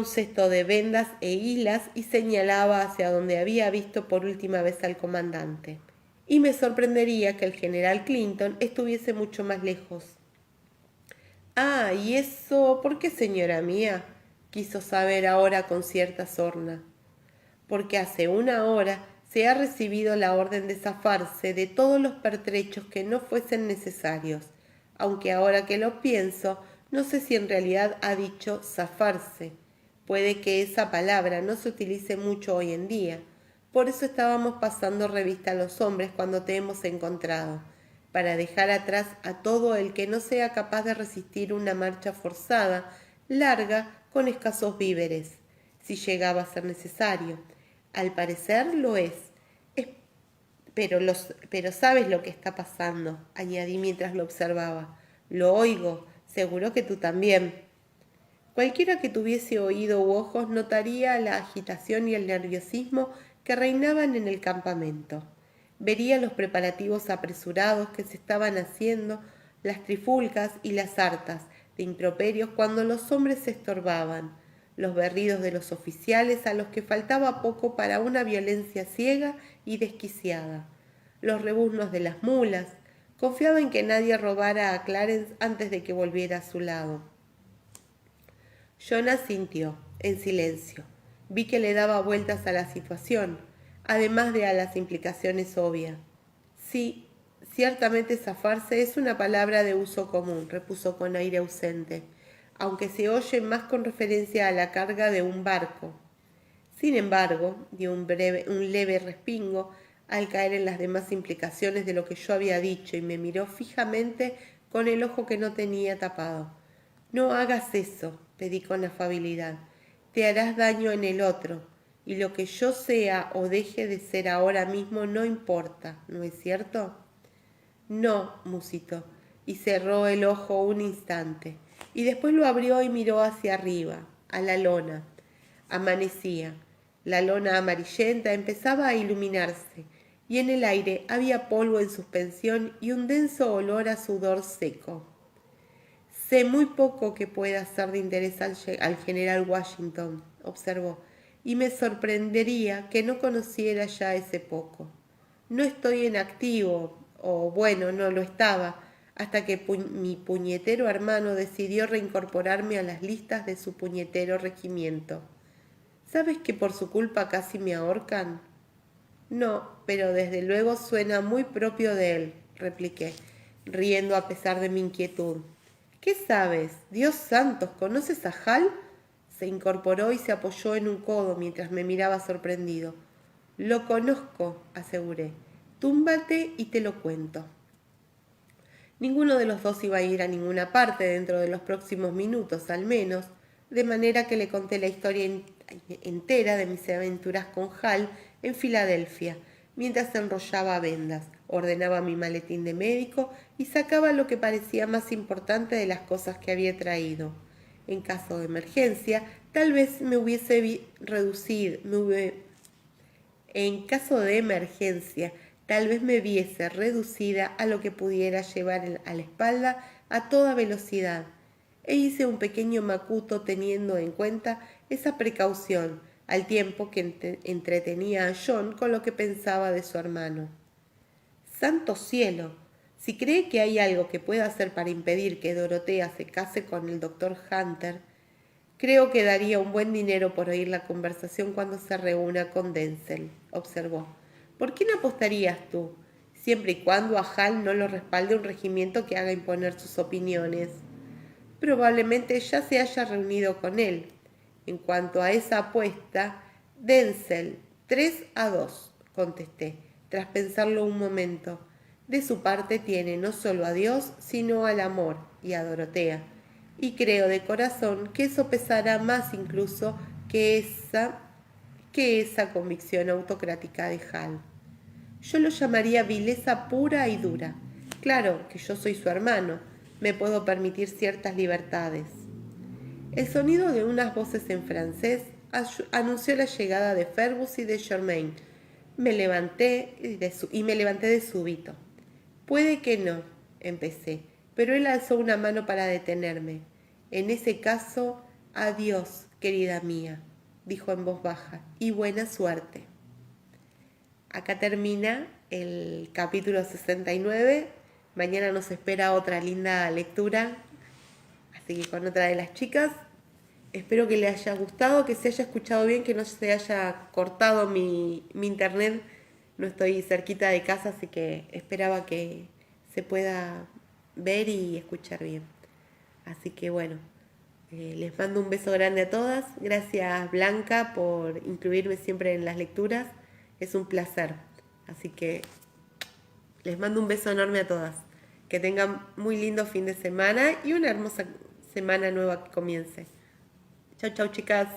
cesto de vendas e hilas y señalaba hacia donde había visto por última vez al comandante. Y me sorprendería que el general Clinton estuviese mucho más lejos. Ah, ¿y eso por qué, señora mía? Quiso saber ahora con cierta sorna. Porque hace una hora se ha recibido la orden de zafarse de todos los pertrechos que no fuesen necesarios, aunque ahora que lo pienso, no sé si en realidad ha dicho zafarse. Puede que esa palabra no se utilice mucho hoy en día. Por eso estábamos pasando revista a los hombres cuando te hemos encontrado, para dejar atrás a todo el que no sea capaz de resistir una marcha forzada, larga, con escasos víveres, si llegaba a ser necesario. Al parecer lo es. Pero sabes lo que está pasando, añadí mientras lo observaba. Lo oigo, seguro que tú también. Cualquiera que tuviese oído u ojos notaría la agitación y el nerviosismo que reinaban en el campamento. Vería los preparativos apresurados que se estaban haciendo, las trifulcas y las sartas de improperios cuando los hombres se estorbaban, los berridos de los oficiales a los que faltaba poco para una violencia ciega y desquiciada, los rebuznos de las mulas. Confiaba en que nadie robara a Clarence antes de que volviera a su lado. John asintió, en silencio. Vi que le daba vueltas a la situación, además de a las implicaciones obvias. Sí, ciertamente zafarse es una palabra de uso común, repuso con aire ausente, aunque se oye más con referencia a la carga de un barco. Sin embargo, dio un leve respingo al caer en las demás implicaciones de lo que yo había dicho y me miró fijamente con el ojo que no tenía tapado. No hagas eso, pedí con afabilidad. Te harás daño en el otro, y lo que yo sea o deje de ser ahora mismo no importa, ¿no es cierto? No, musitó, y cerró el ojo un instante, y después lo abrió y miró hacia arriba, a la lona. Amanecía. La lona amarillenta empezaba a iluminarse, y en el aire había polvo en suspensión y un denso olor a sudor seco. Sé muy poco que pueda ser de interés al general Washington, observó, y me sorprendería que no conociera ya ese poco. No estoy en activo, o bueno, no lo estaba, hasta que mi puñetero hermano decidió reincorporarme a las listas de su puñetero regimiento. ¿Sabes que por su culpa casi me ahorcan? No, pero desde luego suena muy propio de él, repliqué, riendo a pesar de mi inquietud. ¿Qué sabes? Dios santos, ¿conoces a Hal? Se incorporó y se apoyó en un codo mientras me miraba sorprendido. Lo conozco, aseguré. Túmbate y te lo cuento. Ninguno de los dos iba a ir a ninguna parte dentro de los próximos minutos, al menos, de manera que le conté la historia entera de mis aventuras con Hal en Filadelfia, mientras enrollaba vendas, ordenaba mi maletín de médico y sacaba lo que parecía más importante de las cosas que había traído. En caso de emergencia, tal vez me hubiese reducido, en caso de emergencia, tal vez me viese reducida a lo que pudiera llevar a la espalda a toda velocidad. E hice un pequeño macuto teniendo en cuenta esa precaución, al tiempo que entretenía a John con lo que pensaba de su hermano. ¡Santo cielo! Si cree que hay algo que pueda hacer para impedir que Dorotea se case con el doctor Hunter, creo que daría un buen dinero por oír la conversación cuando se reúna con Denzel, observó. ¿Por quién apostarías tú? Siempre y cuando a Hal no lo respalde un regimiento que haga imponer sus opiniones. Probablemente ya se haya reunido con él. En cuanto a esa apuesta, Denzel, 3-2, contesté, tras pensarlo un momento. De su parte tiene no solo a Dios, sino al amor y a Dorotea. Y creo de corazón que eso pesará más incluso que esa convicción autocrática de Hal. Yo lo llamaría vileza pura y dura. Claro que yo soy su hermano, me puedo permitir ciertas libertades. El sonido de unas voces en francés anunció la llegada de Fergus y de Germain. Me levanté de súbito. Puede que no, empecé, pero él alzó una mano para detenerme. En ese caso, adiós, querida mía, dijo en voz baja, y buena suerte. Acá termina el capítulo 69. Mañana nos espera otra linda lectura, así que con otra de las chicas. Espero que les haya gustado, que se haya escuchado bien, que no se haya cortado mi internet. No estoy cerquita de casa, así que esperaba que se pueda ver y escuchar bien. Así que bueno, les mando un beso grande a todas. Gracias Blanca por incluirme siempre en las lecturas. Es un placer. Así que les mando un beso enorme a todas. Que tengan muy lindo fin de semana y una hermosa semana nueva que comience. Chau, chau, chicas.